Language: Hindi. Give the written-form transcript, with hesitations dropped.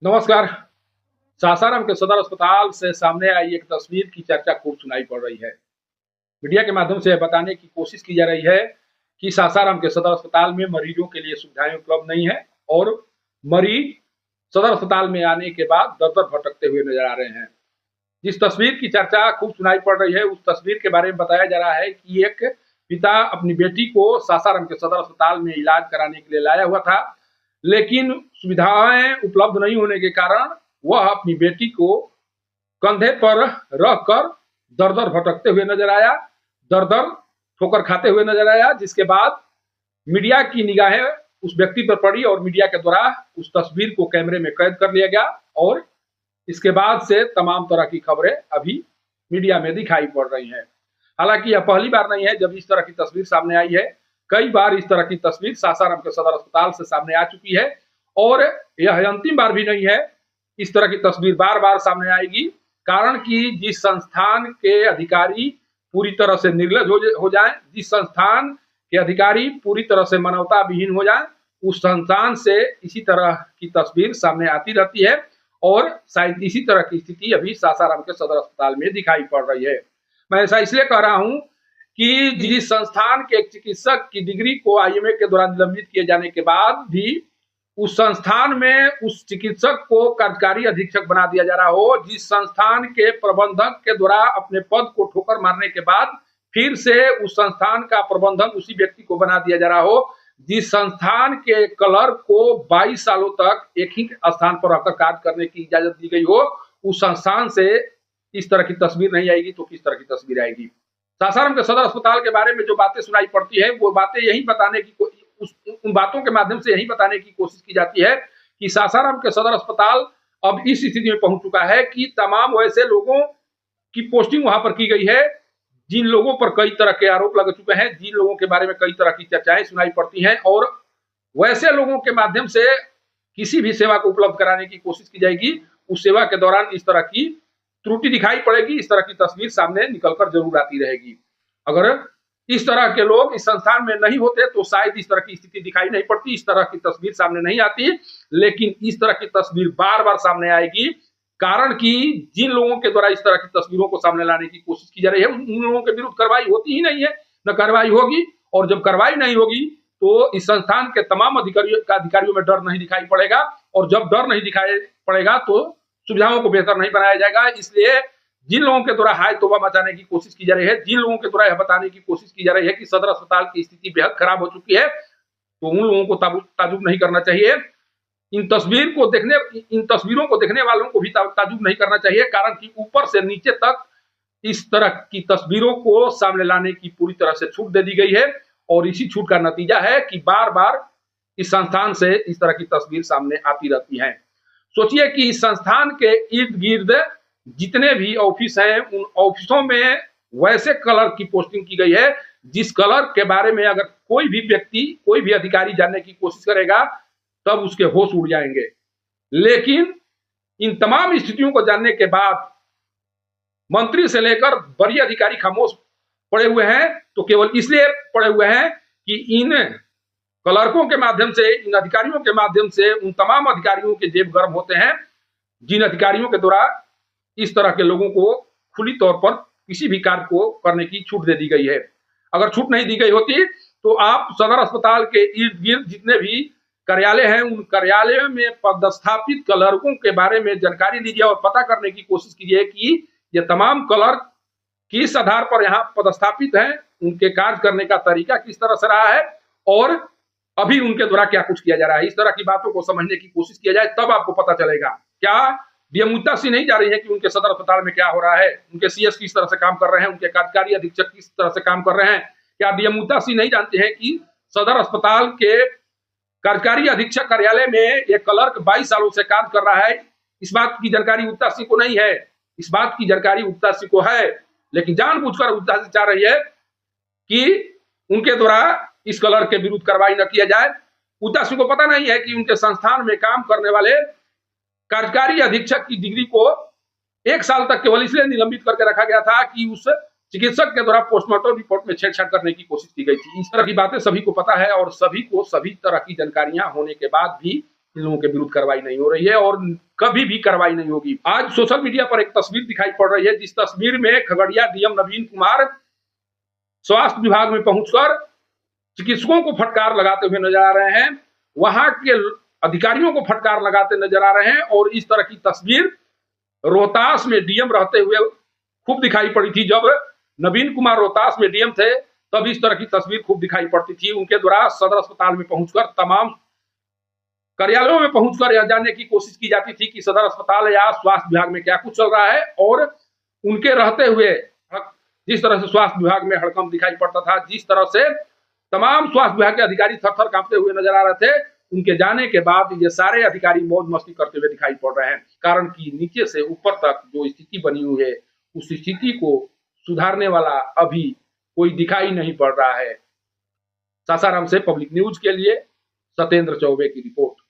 नमस्कार। सासाराम के सदर अस्पताल से सामने आई एक तस्वीर की चर्चा खूब सुनाई पड़ रही है। मीडिया के माध्यम से बताने की कोशिश की जा रही है कि सासाराम के सदर अस्पताल में मरीजों के लिए सुविधाएं उपलब्ध नहीं है और मरीज सदर अस्पताल में आने के बाद दर-दर भटकते हुए नजर आ रहे हैं। जिस तस्वीर की चर्चा खूब सुनाई पड़ रही है, उस तस्वीर के बारे में बताया जा रहा है कि एक पिता अपनी बेटी को सासाराम के सदर अस्पताल में इलाज कराने के लिए लाया हुआ था, लेकिन सुविधाएं उपलब्ध नहीं होने के कारण वह अपनी बेटी को कंधे पर रखकर दर-दर भटकते हुए नजर आया, दर-दर ठोकर खाते हुए नजर आया, जिसके बाद मीडिया की निगाहें उस व्यक्ति पर पड़ी और मीडिया के द्वारा उस तस्वीर को कैमरे में कैद कर लिया गया और इसके बाद से तमाम तरह की खबरें अभी मीडिया में दिखाई पड़ रही हैं। हालांकि यह पहली बार नहीं है जब इस तरह की तस्वीर सामने आई है। कई बार इस तरह की तस्वीर सासाराम के सदर अस्पताल से सामने आ चुकी है और यह अंतिम बार भी नहीं है। इस तरह की तस्वीर बार-बार सामने आएगी, कारण कि जिस संस्थान के अधिकारी पूरी तरह से निर्लज हो जाएं, जिस संस्थान के अधिकारी पूरी तरह से मानवता विहीन हो जाएं, उस संस्थान से इसी तरह की तस्वीर सामने आती रहती है और शायद इसी तरह की स्थिति अभी सासाराम के सदर अस्पताल में दिखाई पड़ रही है। मैं ऐसा इसलिए कह रहा हूं कि जिस संस्थान के एक चिकित्सक की डिग्री को आईएमए के दौरान निलंबित किए जाने के बाद भी उस संस्थान में उस चिकित्सक को कार्यकारी अधीक्षक बना दिया जा रहा हो, जिस संस्थान के प्रबंधक के द्वारा अपने पद को ठोकर मारने के बाद फिर से उस संस्थान का प्रबंधन उसी व्यक्ति को बना दिया जा रहा हो, जिस संस्थान के क्लर्क को 22 सालों तक एक ही स्थान पर रहकर कार्य करने की इजाजत दी गई हो, उस संस्थान से इस तरह की तस्वीर नहीं आएगी तो किस तरह की तस्वीर आएगी। सासाराम के सदर अस्पताल के बारे में जो बातें सुनाई पड़ती है, वो बातें यही बताने की उन बातों के माध्यम से यही बताने की कोशिश की जाती है कि सासाराम के सदर अस्पताल अब इस स्थिति में पहुंच चुका है कि तमाम वैसे लोगों की पोस्टिंग वहां पर की गई है जिन लोगों पर कई तरह के आरोप लग चुके हैं, जिन लोगों के बारे में कई तरह की चर्चाएं सुनाई पड़ती हैं और वैसे लोगों के माध्यम से किसी भी सेवा को उपलब्ध कराने की कोशिश की जाएगी। उस सेवा के दौरान इस तरह की त्रुटि दिखाई पड़ेगी, इस तरह की तस्वीर सामने निकलकर जरूर आती रहेगी। अगर इस तरह के लोग इस संस्थान में नहीं होते तो शायद इस तरह की स्थिति दिखाई नहीं पड़ती, इस तरह की तस्वीर सामने नहीं आती, लेकिन इस तरह की तस्वीर बार-बार सामने आएगी, कारण कि जिन लोगों के द्वारा इस तरह की तस्वीरों को सामने लाने की कोशिश की जा रही है, उन लोगों के विरुद्ध कार्रवाई होती ही नहीं है, न कार्रवाई होगी और जब कार्रवाई नहीं होगी तो इस संस्थान के तमाम अधिकारियों में डर नहीं दिखाई पड़ेगा और जब डर नहीं दिखाई पड़ेगा तो सुविधाओं को बेहतर नहीं बनाया जाएगा। इसलिए जिन लोगों के द्वारा हाय तौबा मचाने की कोशिश की जा रही है, जिन लोगों के द्वारा यह बताने की कोशिश की जा रही है कि सदर अस्पताल की स्थिति बेहद खराब हो चुकी है, तो उन लोगों को ताजुब नहीं करना चाहिए। इन तस्वीरों को देखने वालों को भी ताजुब नहीं करना चाहिए, कारण कि ऊपर से नीचे तक इस तरह की तस्वीरों को सामने लाने की पूरी तरह से छूट दे दी गई है और इसी छूट का नतीजा है कि बार-बार इस संस्थान से इस तरह की तस्वीर सामने आती रहती है। सोचिए कि इस संस्थान के इर्द-गिर्द जितने भी ऑफिस हैं, उन ऑफिसों में वैसे क्लर्क की पोस्टिंग की गई है जिस क्लर्क के बारे में अगर कोई भी व्यक्ति, कोई भी अधिकारी जानने की कोशिश करेगा तब उसके होश उड़ जाएंगे। लेकिन इन तमाम स्थितियों को जानने के बाद मंत्री से लेकर बड़े अधिकारी खामोश पड़े हुए हैं, तो केवल इसलिए पड़े हुए हैं कि इन क्लर्कों के माध्यम से, इन अधिकारियों के माध्यम से उन तमाम अधिकारियों के जेब गर्म होते हैं जिन अधिकारियों के द्वारा इस तरह के लोगों को खुली तौर पर किसी भी कार्य को करने की छूट दे दी गई है। अगर छूट नहीं दी गई होती तो आप सदर अस्पताल के इर्द गिर्द जितने भी कार्यालय हैं, उन कार्यालयों में पदस्थापित क्लर्कों के बारे में जानकारी लीजिए और पता करने की कोशिश कीजिए कि ये तमाम क्लर्क किस आधार पर यहाँ पदस्थापित हैं, उनके कार्य करने का तरीका किस तरह से रहा है और अभी उनके द्वारा क्या कुछ किया जा रहा है। इस तरह की बातों को समझने की कोशिश किया जाए तब आपको पता चलेगा। क्या डीएम मुद्दा सी नहीं जा रही है कि उनके सदर अस्पताल में क्या हो रहा है, उनके सीएस किस तरह से काम कर रहे हैं, उनके कार्यकारी अधीक्षक किस तरह से काम कर रहे हैं। क्या डीएम मुद्दा सी नहीं जानते हैं कि सदर अस्पताल के कार्यकारी अधीक्षक कार्यालय में एक क्लर्क 22 सालों से कार्य कर रहा है। इस बात की जानकारी उत्ता सिंह को नहीं है, इस बात की जानकारी उत्ता सिंह को है, लेकिन जानबूझकर उत्ता सिंह चाह रही है कि उनके द्वारा इस क्लर्क के विरुद्ध कार्रवाई न किया जाए। उत्ता सिंह को पता नहीं है कि उनके संस्थान में काम करने वाले कार्यकारी अधीक्षक की डिग्री को 1 साल तक केवल इसलिए निलंबित करके रखा गया था कि उस चिकित्सक के द्वारा पोस्टमार्टम रिपोर्ट में छेड़छाड़ करने की कोशिश की गई थी। इस तरह की बातें सभी को पता है और सभी को सभी तरह की जानकारियां होने के बाद भी इन लोगों के विरुद्ध कार्रवाई नहीं हो रही है और कभी भी कार्रवाई नहीं होगी। आज सोशल मीडिया पर एक तस्वीर दिखाई पड़ रही है, जिस तस्वीर में खगड़िया डीएम नवीन कुमार स्वास्थ्य विभाग में पहुंचकर चिकित्सकों को फटकार लगाते हुए नजर आ रहे हैं, वहां के अधिकारियों को फटकार लगाते नजर आ रहे हैं। और इस तरह की तस्वीर रोहतास में डीएम रहते हुए खूब दिखाई पड़ी थी। जब नवीन कुमार रोहतास में डीएम थे तब इस तरह की तस्वीर खूब दिखाई पड़ती थी। उनके द्वारा सदर अस्पताल में पहुंचकर तमाम कार्यालयों में पहुंचकर यह जानने की कोशिश की जाती थी कि सदर अस्पताल या स्वास्थ्य विभाग में क्या कुछ चल रहा है। और उनके रहते हुए जिस तरह से स्वास्थ्य विभाग में हड़कंप दिखाई पड़ता था, जिस तरह से तमाम स्वास्थ्य विभाग के अधिकारी थर-थर कांपते हुए नजर आ रहे थे, उनके जाने के बाद ये सारे अधिकारी मौज मस्ती करते हुए दिखाई पड़ रहे हैं। कारण कि नीचे से ऊपर तक जो स्थिति बनी हुई है, उस स्थिति को सुधारने वाला अभी कोई दिखाई नहीं पड़ रहा है। सासाराम से पब्लिक न्यूज के लिए सत्येंद्र चौबे की रिपोर्ट।